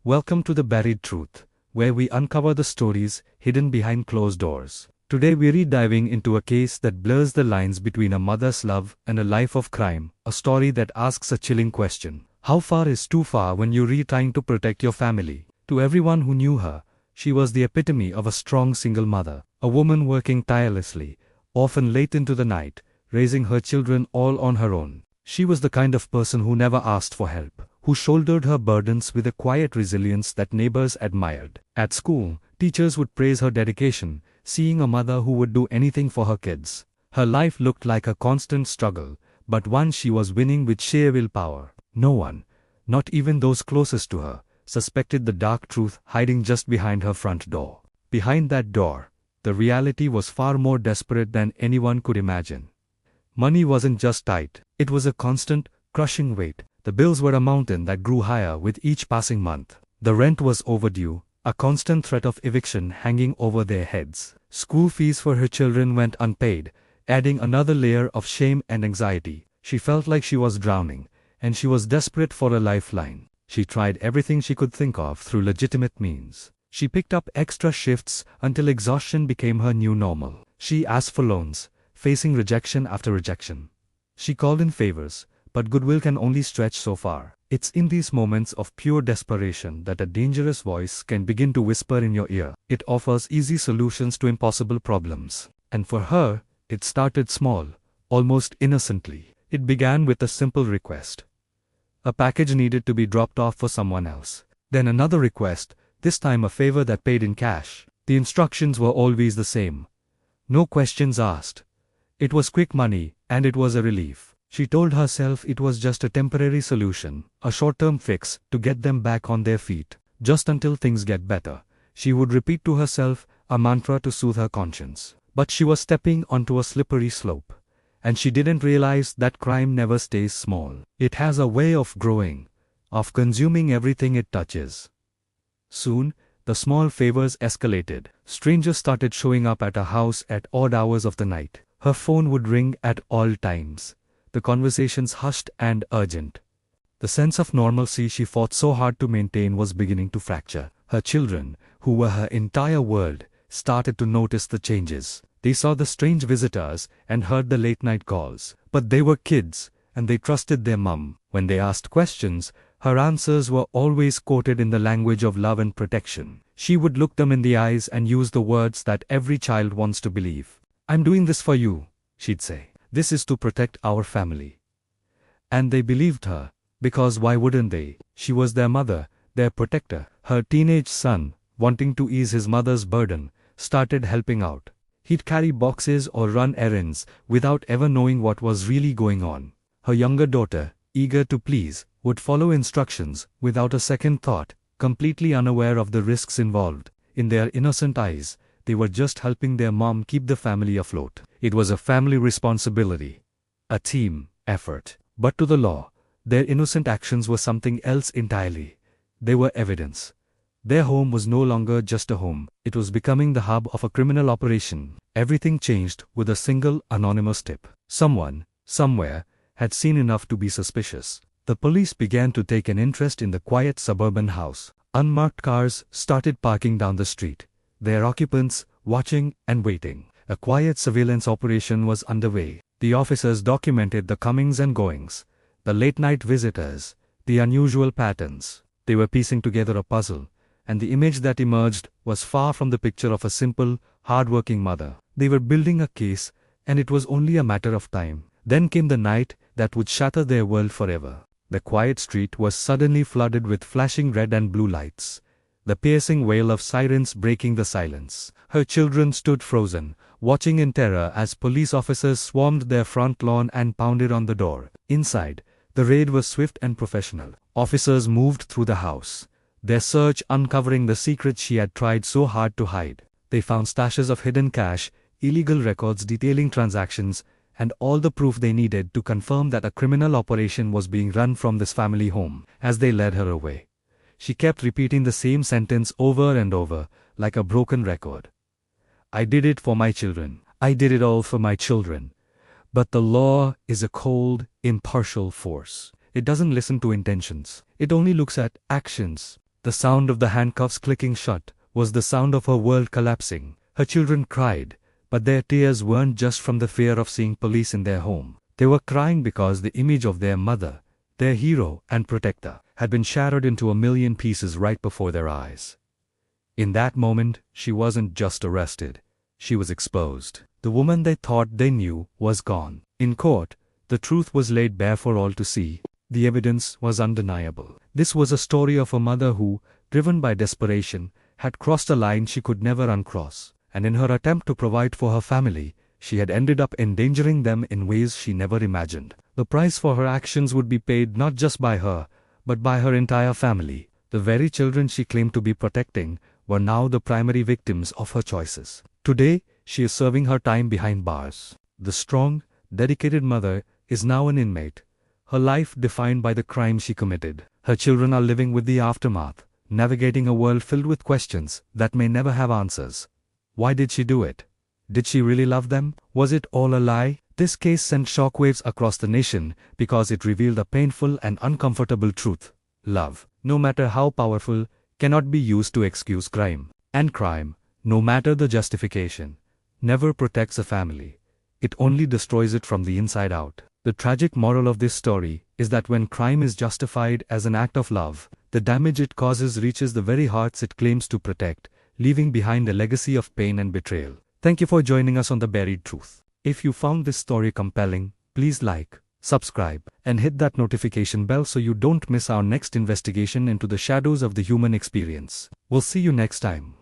Welcome to The Buried Truth, where we uncover the stories hidden behind closed doors. Today we're diving into a case that blurs the lines between a mother's love and a life of crime, a story that asks a chilling question. How far is too far when you're trying to protect your family? To everyone who knew her, she was the epitome of a strong single mother, a woman working tirelessly, often late into the night, raising her children all on her own. She was the kind of person who never asked for help, who shouldered her burdens with a quiet resilience that neighbors admired. At school, teachers would praise her dedication, seeing a mother who would do anything for her kids. Her life looked like a constant struggle, but one she was winning with sheer willpower. No one, not even those closest to her, suspected the dark truth hiding just behind her front door. Behind that door, the reality was far more desperate than anyone could imagine. Money wasn't just tight, it was a constant, crushing weight. The bills were a mountain that grew higher with each passing month. The rent was overdue, a constant threat of eviction hanging over their heads. School fees for her children went unpaid, adding another layer of shame and anxiety. She felt like she was drowning, and she was desperate for a lifeline. She tried everything she could think of through legitimate means. She picked up extra shifts until exhaustion became her new normal. She asked for loans, facing rejection after rejection. She called in favors, but goodwill can only stretch so far. It's in these moments of pure desperation that a dangerous voice can begin to whisper in your ear. It offers easy solutions to impossible problems. And for her, it started small, almost innocently. It began with a simple request. A package needed to be dropped off for someone else. Then another request, this time a favor that paid in cash. The instructions were always the same. No questions asked. It was quick money, and it was a relief. She told herself it was just a temporary solution, a short-term fix to get them back on their feet. Just until things get better, she would repeat to herself a mantra to soothe her conscience. But she was stepping onto a slippery slope, and she didn't realize that crime never stays small. It has a way of growing, of consuming everything it touches. Soon, the small favors escalated. Strangers started showing up at her house at odd hours of the night. Her phone would ring at all times. The conversations hushed and urgent. The sense of normalcy she fought so hard to maintain was beginning to fracture. Her children, who were her entire world, started to notice the changes. They saw the strange visitors and heard the late-night calls. But they were kids, and they trusted their mum. When they asked questions, her answers were always quoted in the language of love and protection. She would look them in the eyes and use the words that every child wants to believe. "I'm doing this for you," she'd say. "This is to protect our family." And they believed her, because why wouldn't they? She was their mother, their protector. Her teenage son, wanting to ease his mother's burden, started helping out. He'd carry boxes or run errands without ever knowing what was really going on. Her younger daughter, eager to please, would follow instructions without a second thought, completely unaware of the risks involved. In their innocent eyes, they were just helping their mom keep the family afloat. It was a family responsibility, a team effort. But to the law, their innocent actions were something else entirely. They were evidence. Their home was no longer just a home. It was becoming the hub of a criminal operation. Everything changed with a single anonymous tip. Someone, somewhere, had seen enough to be suspicious. The police began to take an interest in the quiet suburban house. Unmarked cars started parking down the street, their occupants watching and waiting. A quiet surveillance operation was underway. The officers documented the comings and goings, the late-night visitors, the unusual patterns. They were piecing together a puzzle, and the image that emerged was far from the picture of a simple, hard-working mother. They were building a case, and it was only a matter of time. Then came the night that would shatter their world forever. The quiet street was suddenly flooded with flashing red and blue lights, the piercing wail of sirens breaking the silence. Her children stood frozen, watching in terror as police officers swarmed their front lawn and pounded on the door. Inside, the raid was swift and professional. Officers moved through the house, their search uncovering the secrets she had tried so hard to hide. They found stashes of hidden cash, illegal records detailing transactions, and all the proof they needed to confirm that a criminal operation was being run from this family home. As they led her away, she kept repeating the same sentence over and over, like a broken record. "I did it for my children. I did it all for my children." But the law is a cold, impartial force. It doesn't listen to intentions. It only looks at actions. The sound of the handcuffs clicking shut was the sound of her world collapsing. Her children cried, but their tears weren't just from the fear of seeing police in their home. They were crying because the image of their mother, their hero and protector, had been shattered into a million pieces right before their eyes. In that moment, she wasn't just arrested. She was exposed. The woman they thought they knew was gone. In court, the truth was laid bare for all to see. The evidence was undeniable. This was a story of a mother who, driven by desperation, had crossed a line she could never uncross, and in her attempt to provide for her family, she had ended up endangering them in ways she never imagined. The price for her actions would be paid not just by her, but by her entire family. The very children she claimed to be protecting were now the primary victims of her choices. Today, she is serving her time behind bars. The strong, dedicated mother is now an inmate, her life defined by the crime she committed. Her children are living with the aftermath, navigating a world filled with questions that may never have answers. Why did she do it? Did she really love them? Was it all a lie? This case sent shockwaves across the nation because it revealed a painful and uncomfortable truth. Love, no matter how powerful, cannot be used to excuse crime. And crime, no matter the justification, never protects a family. It only destroys it from the inside out. The tragic moral of this story is that when crime is justified as an act of love, the damage it causes reaches the very hearts it claims to protect, leaving behind a legacy of pain and betrayal. Thank you for joining us on The Buried Truth. If you found this story compelling, please like, subscribe, and hit that notification bell so you don't miss our next investigation into the shadows of the human experience. We'll see you next time.